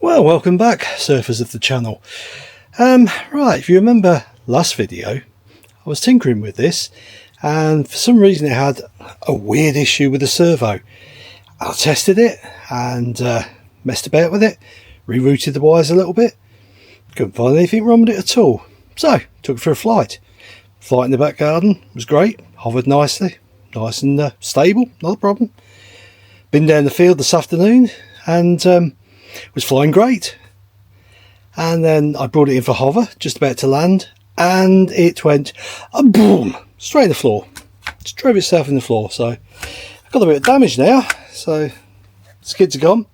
Well, welcome back, surfers of the channel. Right, if you remember last video, I was tinkering with this, and for some reason it had a weird issue with the servo. I tested it and messed about with it, rerouted the wires a little bit, couldn't find anything wrong with it at all. So, took it for a flight. Flight in the back garden was great, hovered nicely, nice and stable, not a problem. Been down the field this afternoon and was flying great. And then I brought it in for hover, just about to land, and it went boom, straight in the floor. Just drove itself in the floor. So I've got a bit of damage now. So skids are gone,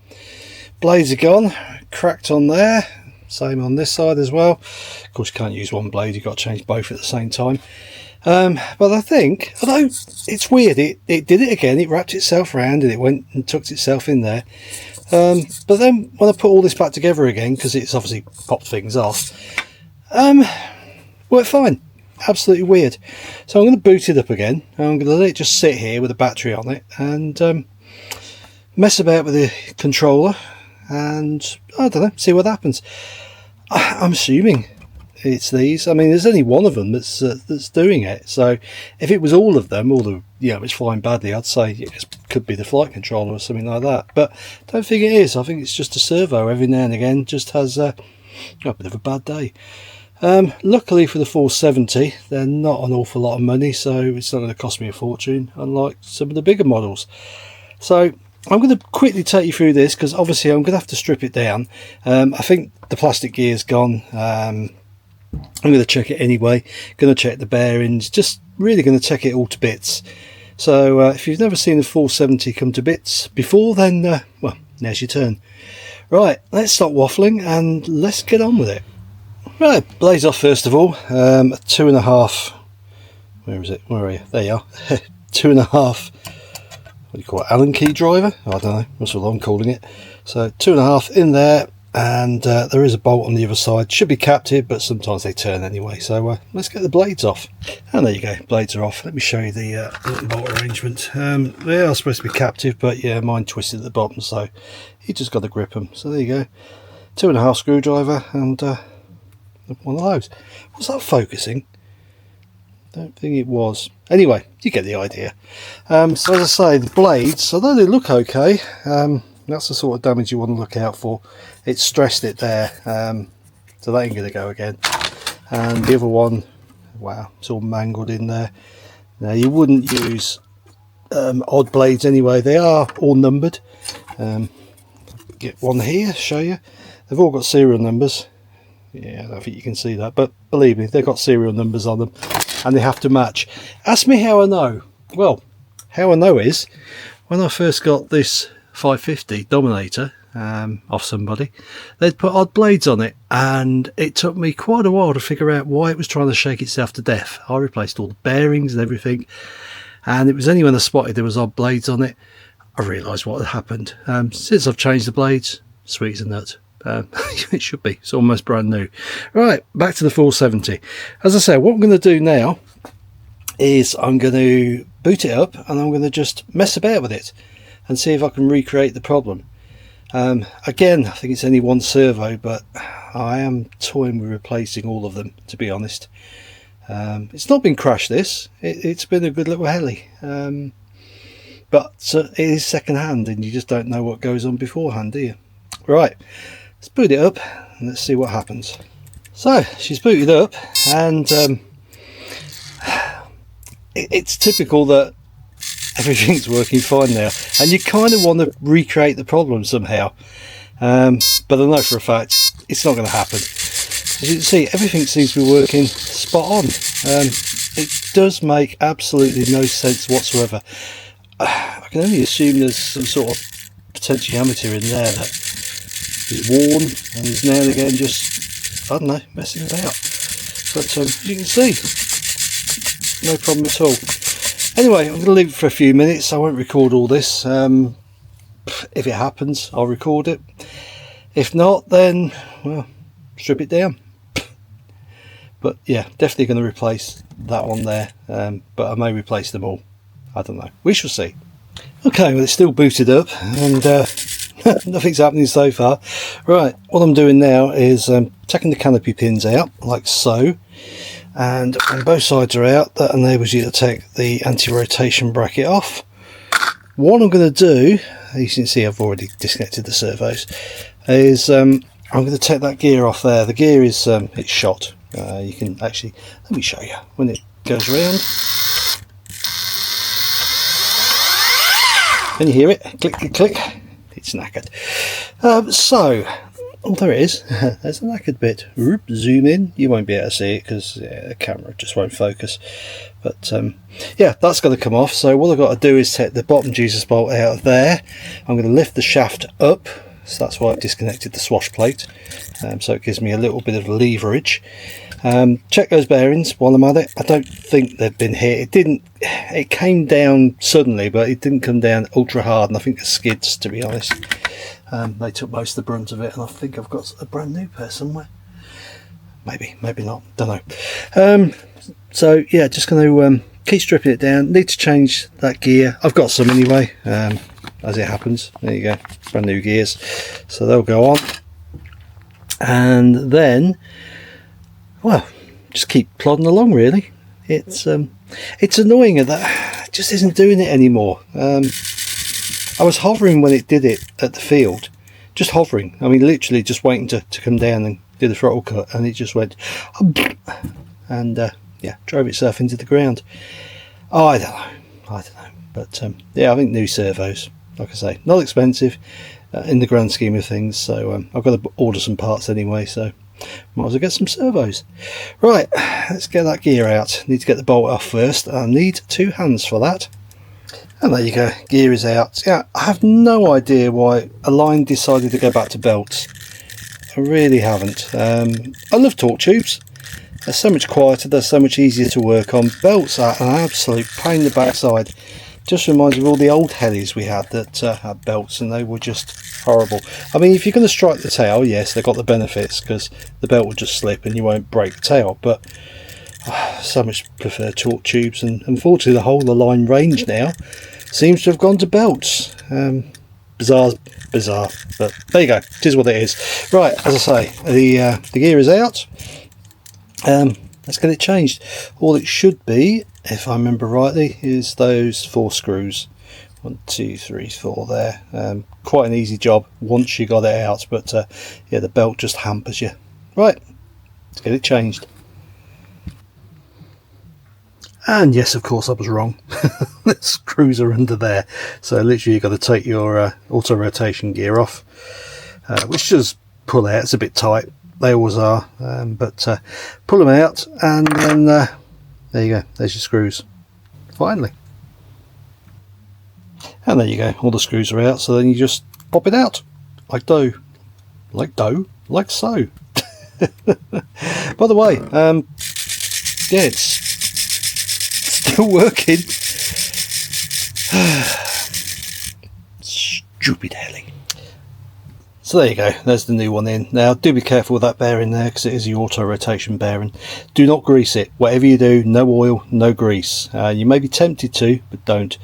blades are gone, cracked on there, same on this side as well. Of course you can't use one blade, you've got to change both at the same time. But I think, although it's weird, it did it again, it wrapped itself around and it went and tucked itself in there. But then when I put all this back together again, because it's obviously popped things off, worked fine. Absolutely weird. So I'm going to boot it up again. I'm going to let it just sit here with a battery on it and mess about with the controller and, I don't know, see what happens. I'm assuming it's these. I mean, there's only one of them that's doing it. So if it was all of them, it's flying badly, I'd say it could be the flight controller or something like that. But I don't think it is. I think it's just a servo every now and again just has a bit of a bad day. Luckily for the 470, they're not an awful lot of money, so it's not going to cost me a fortune, unlike some of the bigger models. So I'm going to quickly take you through this because obviously I'm going to have to strip it down. I think the plastic gear's gone. I'm going to check it anyway, going to check the bearings, just really going to check it all to bits. So if you've never seen a 470 come to bits before, then well, now's your turn. Right, let's stop waffling and let's get on with it. Right, blades off first of all. 2.5, where is it, where are you, there you are. 2.5, what do you call it, Allen key driver, I don't know, that's what I'm calling it. So 2.5 in there. And there is a bolt on the other side, should be captive, but sometimes they turn anyway. So let's get the blades off. And there you go, blades are off. Let me show you the little bolt arrangement. They are supposed to be captive, but yeah, mine twisted at the bottom, so you just got to grip them. So there you go, 2.5 screwdriver and one of those. Was that focusing? Don't think it was. Anyway, you get the idea. So as I say, the blades, although they look okay, that's the sort of damage you want to look out for. It's stressed it there, so that ain't going to go again. And the other one, wow, it's all mangled in there. Now you wouldn't use odd blades anyway, they are all numbered. Get one here, show you. They've all got serial numbers. Yeah, I don't think you can see that, but believe me, they've got serial numbers on them and they have to match. Ask me how I know. Well, how I know is, when I first got this 550 Dominator off somebody, they'd put odd blades on it, and it took me quite a while to figure out why it was trying to shake itself to death. I replaced all the bearings and everything, and it was only when I spotted there was odd blades on it I realised what had happened. Since I've changed the blades, sweet as a nut. It should be, it's almost brand new. Right, back to the 470. As I say, what I'm going to do now is I'm going to boot it up and I'm going to just mess about with it and see if I can recreate the problem. Again, I think it's only one servo, but I am toying with replacing all of them, to be honest. It's not been crashed, this. It's been a good little heli. But it is second hand and you just don't know what goes on beforehand, do you? Right, let's boot it up and let's see what happens. So, she's booted up and it's typical that everything's working fine now, and you kind of want to recreate the problem somehow, but I know for a fact it's not going to happen. As you can see, everything seems to be working spot on. It does make absolutely no sense whatsoever. I can only assume there's some sort of potentiometer in there that is worn and is now and again just, I don't know, messing about. But as you can see, no problem at all. Anyway, I'm going to leave it for a few minutes. I won't record all this. If it happens, I'll record it. If not, then, well, strip it down. But yeah, definitely going to replace that one there. But I may replace them all. I don't know. We shall see. Okay, well, it's still booted up. And Nothing's happening so far. Right, what I'm doing now is taking the canopy pins out like so, and when both sides are out, that enables you to take the anti-rotation bracket off. What I'm going to do, as you can see I've already disconnected the servos, is I'm going to take that gear off there. The gear is it's shot. You can actually, let me show you when it goes around. Can you hear it? Click, click, click. It's knackered. Oh, there it is. There's a knackered bit. Zoom in. You won't be able to see it because the camera just won't focus. But yeah, that's going to come off. So what I've got to do is take the bottom Jesus bolt out of there. I'm going to lift the shaft up. So that's why I've disconnected the swash plate. So it gives me a little bit of leverage. Check those bearings while I'm at it. I don't think they've been hit. It came down suddenly, but it didn't come down ultra hard, and I think the skids, to be honest, they took most of the brunt of it, and I think I've got a brand new pair somewhere. Maybe not, don't know. So yeah, just going to keep stripping it down. Need to change that gear. I've got some anyway, as it happens. There you go, brand new gears, so they'll go on. And then, well, just keep plodding along really. It's annoying that it just isn't doing it anymore. I was hovering when it did it at the field, just hovering. I mean, literally just waiting to come down and do the throttle cut, and it just went and yeah, drove itself into the ground. Oh, I don't know, but yeah, I think new servos, like I say, not expensive in the grand scheme of things, so I've got to order some parts anyway, so might as well get some servos. Right, let's get that gear out. Need to get the bolt off first. I need 2 hands for that. And there you go, gear is out. Yeah, I have no idea why Align decided to go back to belts. I really haven't. I love torque tubes. They're so much quieter, they're so much easier to work on. Belts are an absolute pain in the backside. Just reminds me of all the old helis we had that had belts, and they were just horrible. I mean, if you're going to strike the tail, yes, they've got the benefits because the belt will just slip and you won't break the tail, but so much prefer torque tubes, and unfortunately the whole Align range now seems to have gone to belts. Bizarre, but there you go, it is what it is. Right, as I say, the gear is out. Let's get it changed. All it should be, if I remember rightly, is those 4 screws. 1, 2, 3, 4 there. Quite an easy job once you got it out, but yeah, the belt just hampers you. Right, let's get it changed. And yes, of course I was wrong. The screws are under there, so literally you've got to take your auto rotation gear off, which does pull out. It's a bit tight, they always are, but pull them out, and then there you go, there's your screws, finally. And there you go, all the screws are out, so then you just pop it out like so. By the way, yeah, it's still working. Stupid heli. So there you go, there's the new one in. Now do be careful with that bearing there, because it is the auto rotation bearing. Do not grease it. Whatever you do, no oil, no grease. You may be tempted to, but don't.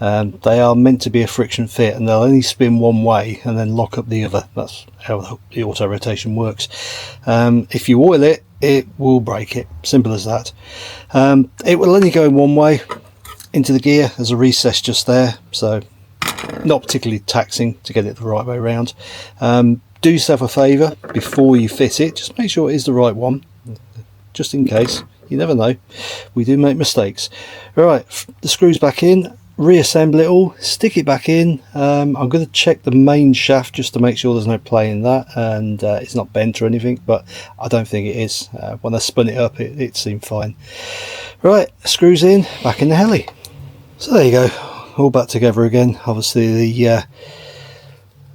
They are meant to be a friction fit, and they'll only spin one way and then lock up the other. That's how the auto rotation works. If you oil it, it will break it. Simple as that. It will only go in one way into the gear. There's a recess just there, so not particularly taxing to get it the right way around. Do yourself a favour before you fit it, just make sure it is the right one, just in case. You never know, we do make mistakes. Alright, the screws back in, reassemble it all, stick it back in. I'm going to check the main shaft just to make sure there's no play in that, and it's not bent or anything, but I don't think it is. When I spun it up, it seemed fine. Right, screws in, back in the heli. So there you go, all back together again. Obviously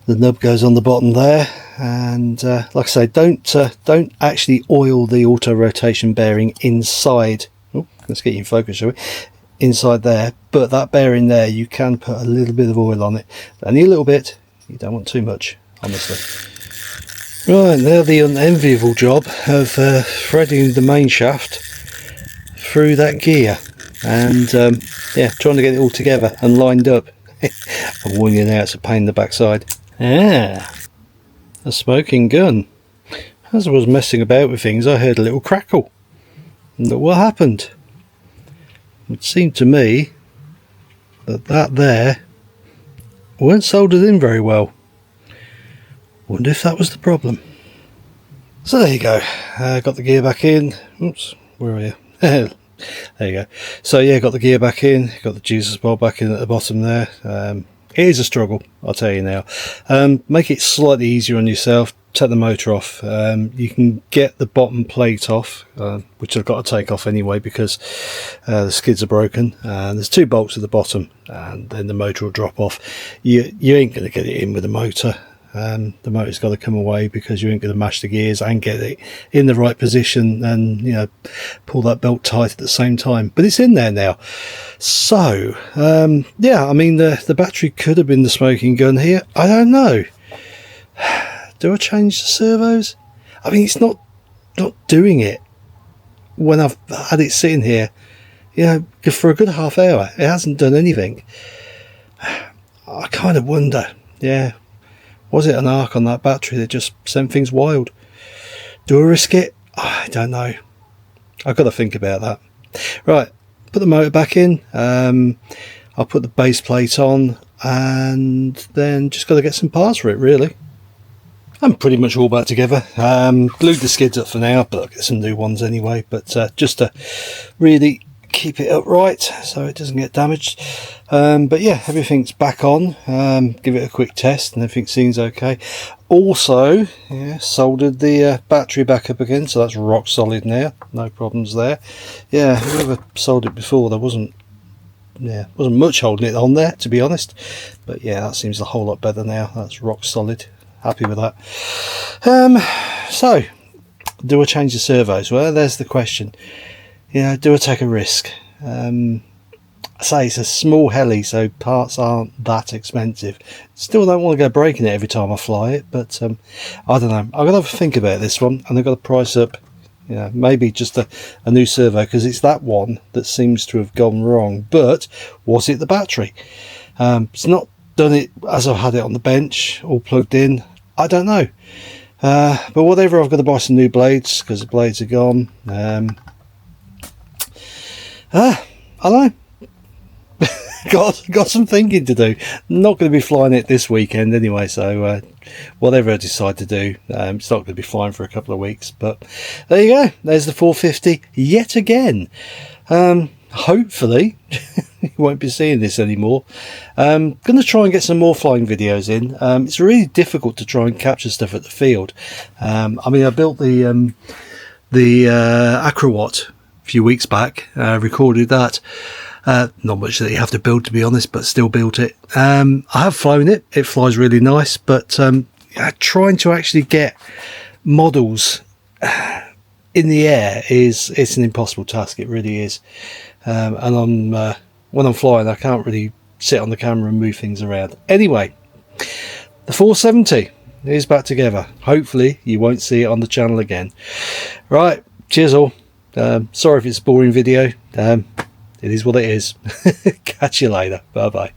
the nub goes on the bottom there, and like I say, don't actually oil the auto rotation bearing inside. Oh, let's get you in focus, shall we? Inside there, but that bearing there, you can put a little bit of oil on it, only a little bit, you don't want too much, honestly. Right, now the unenviable job of threading the main shaft through that gear, and yeah, trying to get it all together and lined up. I warn you now, it's a pain in the backside. Ah, a smoking gun. As I was messing about with things, I heard a little crackle. And look what happened. It seemed to me that there weren't soldered in very well. Wonder if that was the problem. So there you go. Got the gear back in. Oops, where are you? There you go. So yeah, got the gear back in. Got the Jesus bolt back in at the bottom there. It is a struggle, I'll tell you now. Make it slightly easier on yourself. Take the motor off. You can get the bottom plate off, which I've got to take off anyway because the skids are broken. There's 2 bolts at the bottom, and then the motor will drop off. You ain't going to get it in with the motor. The motor's got to come away because you ain't going to mash the gears and get it in the right position and, you know, pull that belt tight at the same time. But it's in there now. So yeah, I mean the battery could have been the smoking gun here. I don't know. Do I change the servos? I mean, it's not doing it when I've had it sitting here, you know, for a good half hour. It hasn't done anything. I kind of wonder, yeah, was it an arc on that battery that just sent things wild? Do I risk it? I don't know. I've got to think about that. Right, put the motor back in. I'll put the base plate on, and then just got to get some parts for it, really. I'm pretty much all back together. Glued the skids up for now, but I'll get some new ones anyway. But just to really keep it upright so it doesn't get damaged. But yeah, everything's back on. Give it a quick test and everything seems okay. Also, yeah, soldered the battery back up again, so that's rock solid now. No problems there. Yeah, whoever sold it before, there wasn't much holding it on there, to be honest. But yeah, that seems a whole lot better now. That's rock solid. Happy with that. So, do I change the servos? Well, there's the question. You know, do I take a risk? I say it's a small heli, so parts aren't that expensive. Still don't want to go breaking it every time I fly it, but I don't know. I've got to have a think about this one, and I've got to price up, you know, maybe just a new servo, because it's that one that seems to have gone wrong. But was it the battery? It's not done it as I've had it on the bench, all plugged in. I don't know. But whatever, I've got to buy some new blades because the blades are gone. I don't know. got some thinking to do. Not going to be flying it this weekend anyway, so whatever I decide to do, it's not going to be flying for a couple of weeks. But there you go. There's the 450 yet again. Hopefully you won't be seeing this anymore. I'm going to try and get some more flying videos in. It's really difficult to try and capture stuff at the field. I mean, I built the Acrowatt a few weeks back, recorded that. Not much that you have to build, to be honest, but still built it. I have flown it. It flies really nice, but trying to actually get models in the air it's an impossible task. It really is. And when I'm flying, I can't really sit on the camera and move things around. Anyway, the 470 is back together. Hopefully you won't see it on the channel again. Right, cheers all. Sorry if it's a boring video. It is what it is. Catch you later. Bye bye.